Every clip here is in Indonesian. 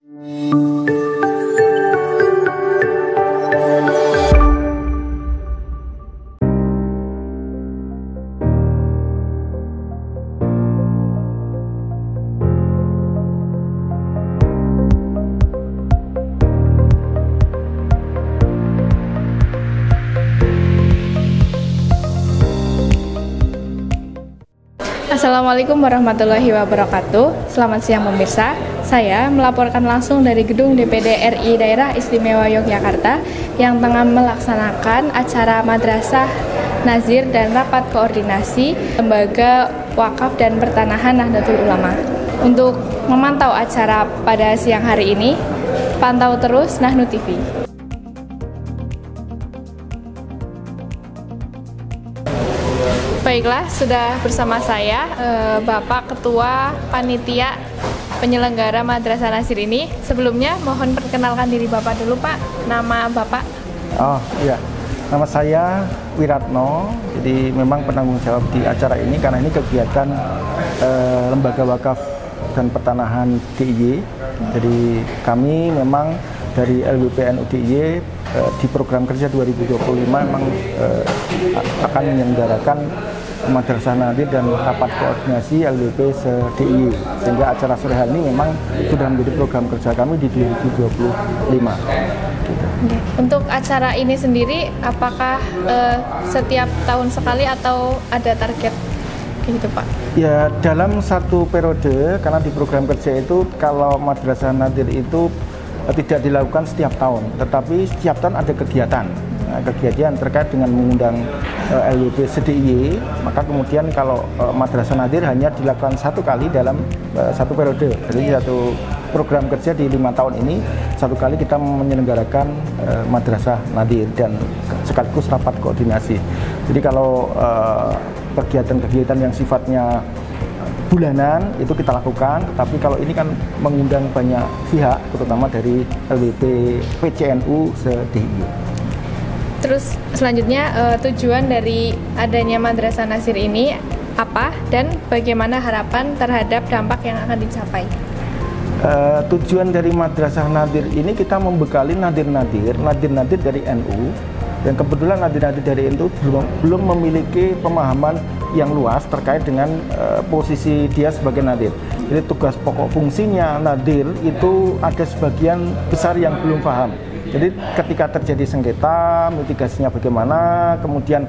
Assalamualaikum warahmatullahi wabarakatuh. Selamat siang pemirsa. Saya melaporkan langsung dari Gedung DPD RI Daerah Istimewa Yogyakarta yang tengah melaksanakan acara Madrasah Nazir dan rapat koordinasi Lembaga Wakaf dan Pertanahan Nahdlatul Ulama. Untuk memantau acara pada siang hari ini, pantau terus Nahnu TV. Baiklah, sudah bersama saya Bapak Ketua Panitia Penyelenggara Madrasah Nazir ini. Sebelumnya mohon perkenalkan diri Bapak dulu, Pak. Nama Bapak? Oh iya, nama saya Wiratno. Jadi memang penanggung jawab di acara ini karena ini kegiatan Lembaga Wakaf dan Pertanahan DIY. Jadi kami memang dari LWPNU DIY di program kerja 2025 memang akan menyelenggarakan Madrasah Nazir dan rapat koordinasi LWP se-DIY, sehingga acara sore hari ini memang sudah menjadi program kerja kami di 2025. Gitu. Untuk acara ini sendiri, apakah setiap tahun sekali atau ada target gitu, Pak? Ya, dalam satu periode, karena di program kerja itu kalau Madrasah Nazir itu tidak dilakukan setiap tahun, tetapi setiap tahun ada kegiatan. Kegiatan terkait dengan mengundang LWP se-DIY, maka kemudian kalau Madrasah Nazir hanya dilakukan satu kali dalam satu periode. Jadi satu program kerja di 5 tahun ini satu kali kita menyelenggarakan Madrasah Nazir dan sekaligus rapat koordinasi. Jadi kalau kegiatan-kegiatan yang sifatnya bulanan itu kita lakukan, tapi kalau ini kan mengundang banyak pihak, terutama dari LWP PCNU se-DIY. Terus selanjutnya tujuan dari adanya Madrasah Nazir ini apa dan bagaimana harapan terhadap dampak yang akan dicapai? Tujuan dari Madrasah Nazir ini kita membekali nadir-nadir dari NU, dan kebetulan nadir-nadir dari NU belum memiliki pemahaman yang luas terkait dengan posisi dia sebagai nadir. Jadi tugas pokok fungsinya nadir itu ada sebagian besar yang belum paham. Jadi ketika terjadi sengketa, mitigasinya bagaimana, kemudian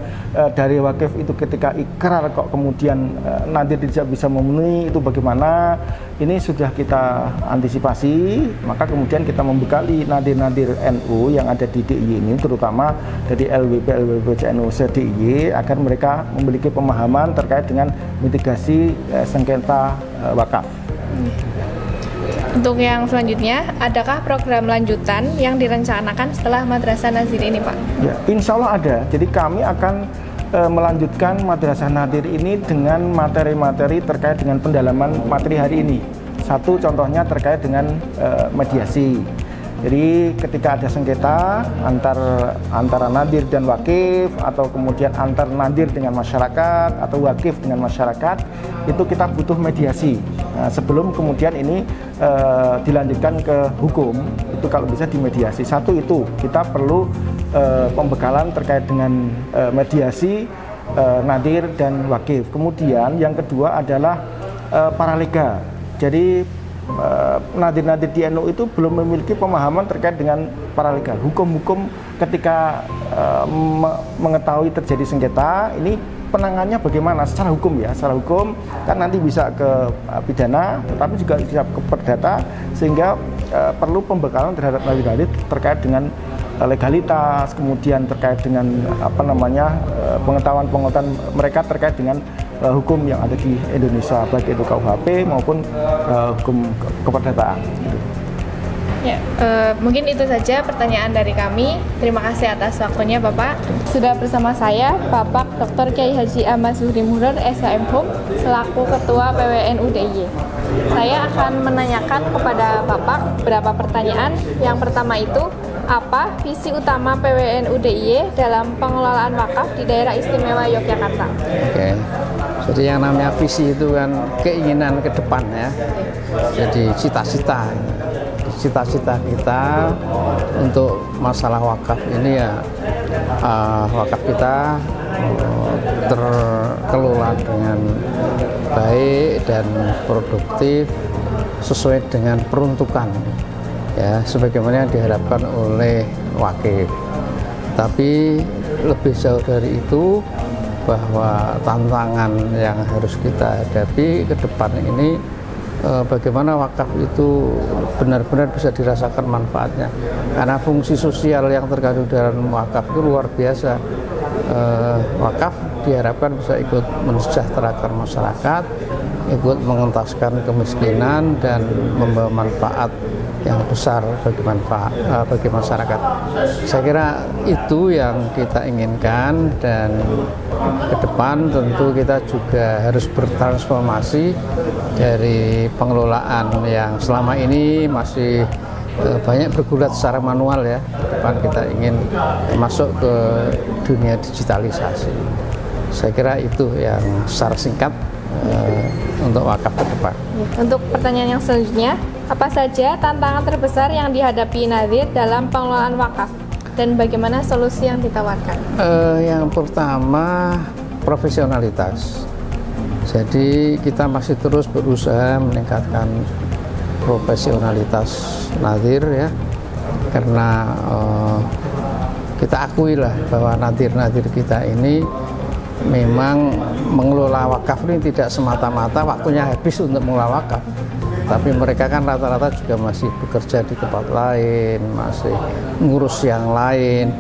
dari wakif itu ketika ikrar kok kemudian nadir tidak bisa memenuhi, itu bagaimana, ini sudah kita antisipasi, maka kemudian kita membekali nadir-nadir NU yang ada di DIY ini, terutama dari LWP CNU se-DIY, agar mereka memiliki pemahaman terkait dengan mitigasi sengketa wakaf. Untuk yang selanjutnya, adakah program lanjutan yang direncanakan setelah Madrasah Nazir ini, Pak? Ya, insya Allah ada. Jadi kami akan melanjutkan Madrasah Nazir ini dengan materi-materi terkait dengan pendalaman materi hari ini. Satu contohnya terkait dengan mediasi. Jadi ketika ada sengketa antara nadir dan wakif, atau kemudian antar nadir dengan masyarakat atau wakif dengan masyarakat, itu kita butuh mediasi. Nah, sebelum kemudian ini dilanjutkan ke hukum, itu kalau bisa dimediasi. Satu itu kita perlu pembekalan terkait dengan mediasi nadir dan wakif. Kemudian yang kedua adalah paralega. Jadi nadir-nadir di NU itu belum memiliki pemahaman terkait dengan paralega, hukum-hukum ketika mengetahui terjadi sengketa, ini penangannya bagaimana secara hukum ya, secara hukum kan nanti bisa ke pidana, tetapi juga bisa ke perdata, sehingga perlu pembekalan terhadap nadir-nadir terkait dengan legalitas, kemudian terkait dengan pengetahuan mereka terkait dengan hukum yang ada di Indonesia, baik itu KUHP maupun hukum keperdataan. Ya, mungkin itu saja pertanyaan dari kami. Terima kasih atas waktunya, Bapak. Sudah bersama saya Bapak Dr. Kiai Haji Ahmad Zuhri Muhrar, SHM Hum, selaku Ketua PWNU DIY. Saya akan menanyakan kepada Bapak beberapa pertanyaan. Yang pertama itu, apa visi utama PWNU DIY dalam pengelolaan wakaf di daerah istimewa Yogyakarta? Oke. Jadi yang namanya visi itu kan keinginan ke depan ya. Jadi cita-cita. cita-cita kita untuk masalah wakaf ini ya, wakaf kita terkelola dengan baik dan produktif sesuai dengan peruntukan ya, sebagaimana yang diharapkan oleh wakif. Tapi lebih jauh dari itu, bahwa tantangan yang harus kita hadapi ke depan ini, bagaimana wakaf itu benar-benar bisa dirasakan manfaatnya, karena fungsi sosial yang terkandung dalam wakaf itu luar biasa. Wakaf diharapkan bisa ikut mensejahterakan masyarakat, ikut mengentaskan kemiskinan dan membawa manfaat yang besar bagi masyarakat. Saya kira itu yang kita inginkan, dan ke depan tentu kita juga harus bertransformasi dari pengelolaan yang selama ini masih banyak bergulat secara manual ya. Ke depan kita ingin masuk ke dunia digitalisasi. Saya kira itu yang secara singkat untuk wakaf ke depan. Untuk pertanyaan yang selanjutnya, apa saja tantangan terbesar yang dihadapi Nadhir dalam pengelolaan wakaf dan bagaimana solusi yang ditawarkan? Yang pertama, profesionalitas. Jadi kita masih terus berusaha meningkatkan profesionalitas Nadhir ya, karena kita akuilah bahwa Nadhir kita ini memang mengelola wakaf ini tidak semata-mata waktunya habis untuk mengelola wakaf, tapi mereka kan rata-rata juga masih bekerja di tempat lain, masih ngurus yang lain.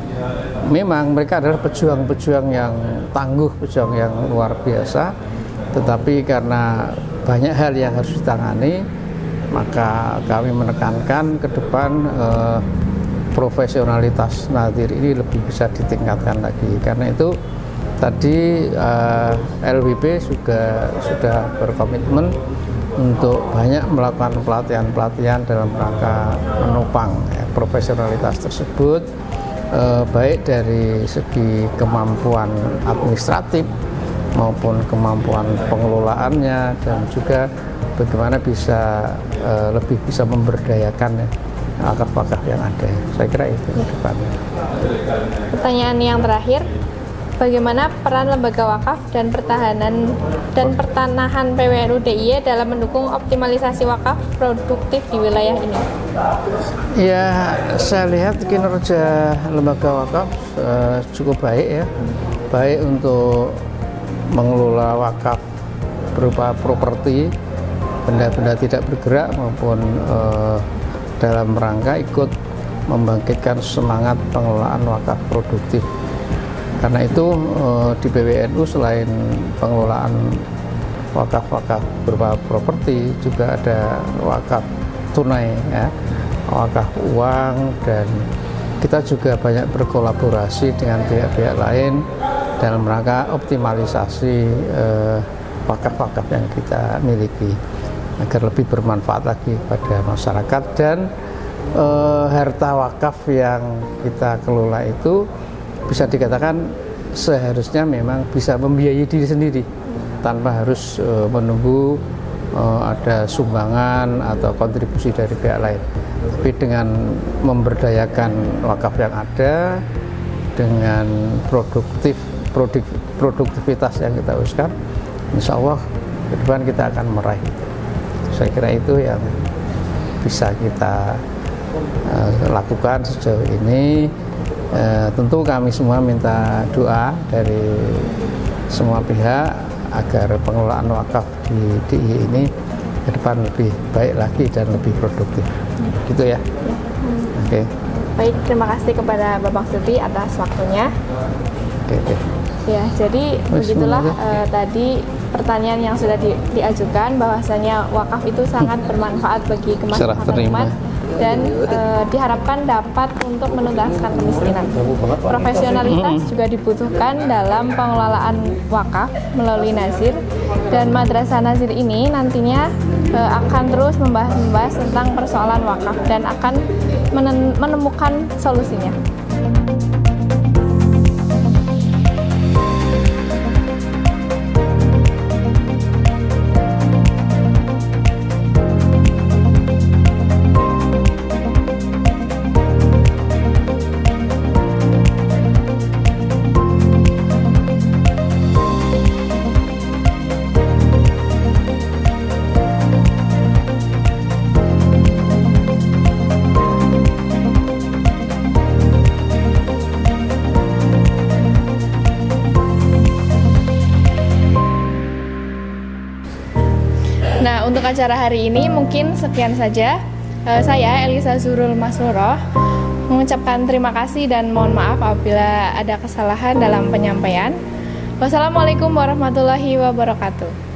Memang mereka adalah pejuang-pejuang yang tangguh, pejuang yang luar biasa, tetapi karena banyak hal yang harus ditangani, maka kami menekankan ke depan profesionalitas Nadhir ini lebih bisa ditingkatkan lagi. Karena itu tadi LWP juga sudah berkomitmen untuk banyak melakukan pelatihan-pelatihan dalam rangka menopang profesionalitas tersebut, baik dari segi kemampuan administratif maupun kemampuan pengelolaannya, dan juga bagaimana bisa lebih bisa memberdayakan wakaf-wakaf yang ada. Saya kira itu ke depannya. Pertanyaan yang terakhir, bagaimana peran lembaga wakaf dan pertanahan PWNU DIY dalam mendukung optimalisasi wakaf produktif di wilayah ini? Ya, saya lihat kinerja lembaga wakaf cukup baik ya, baik untuk mengelola wakaf berupa properti, benda-benda tidak bergerak, maupun dalam rangka ikut membangkitkan semangat pengelolaan wakaf produktif. Karena itu di PWNU selain pengelolaan wakaf-wakaf berupa properti, juga ada wakaf tunai ya, wakaf uang, dan kita juga banyak berkolaborasi dengan pihak-pihak lain dalam rangka optimalisasi wakaf-wakaf yang kita miliki agar lebih bermanfaat lagi pada masyarakat, dan harta wakaf yang kita kelola itu bisa dikatakan seharusnya memang bisa membiayai diri sendiri tanpa harus menunggu ada sumbangan atau kontribusi dari pihak lain. Tapi dengan memberdayakan wakaf yang ada, dengan produktivitas yang kita uruskan, insya Allah ke depan kita akan meraih. Saya kira itu yang bisa kita lakukan sejauh ini. Tentu kami semua minta doa dari semua pihak agar pengelolaan wakaf di DIY ini ke depan lebih baik lagi dan lebih produktif. Gitu ya. Oke. Baik, terima kasih kepada Bapak Sutri atas waktunya. Oke. Ya, jadi begitulah tadi pertanyaan yang sudah diajukan, bahwasanya wakaf itu sangat bermanfaat bagi kemaslahatan umat dan diharapkan dapat untuk menuntaskan kemiskinan. Profesionalitas juga dibutuhkan dalam pengelolaan wakaf melalui Nazir, dan Madrasah Nazir ini nantinya akan terus membahas tentang persoalan wakaf dan akan menemukan solusinya. Nah, untuk acara hari ini mungkin sekian saja. Saya Elisa Zurul Masluroh mengucapkan terima kasih dan mohon maaf apabila ada kesalahan dalam penyampaian. Wassalamualaikum warahmatullahi wabarakatuh.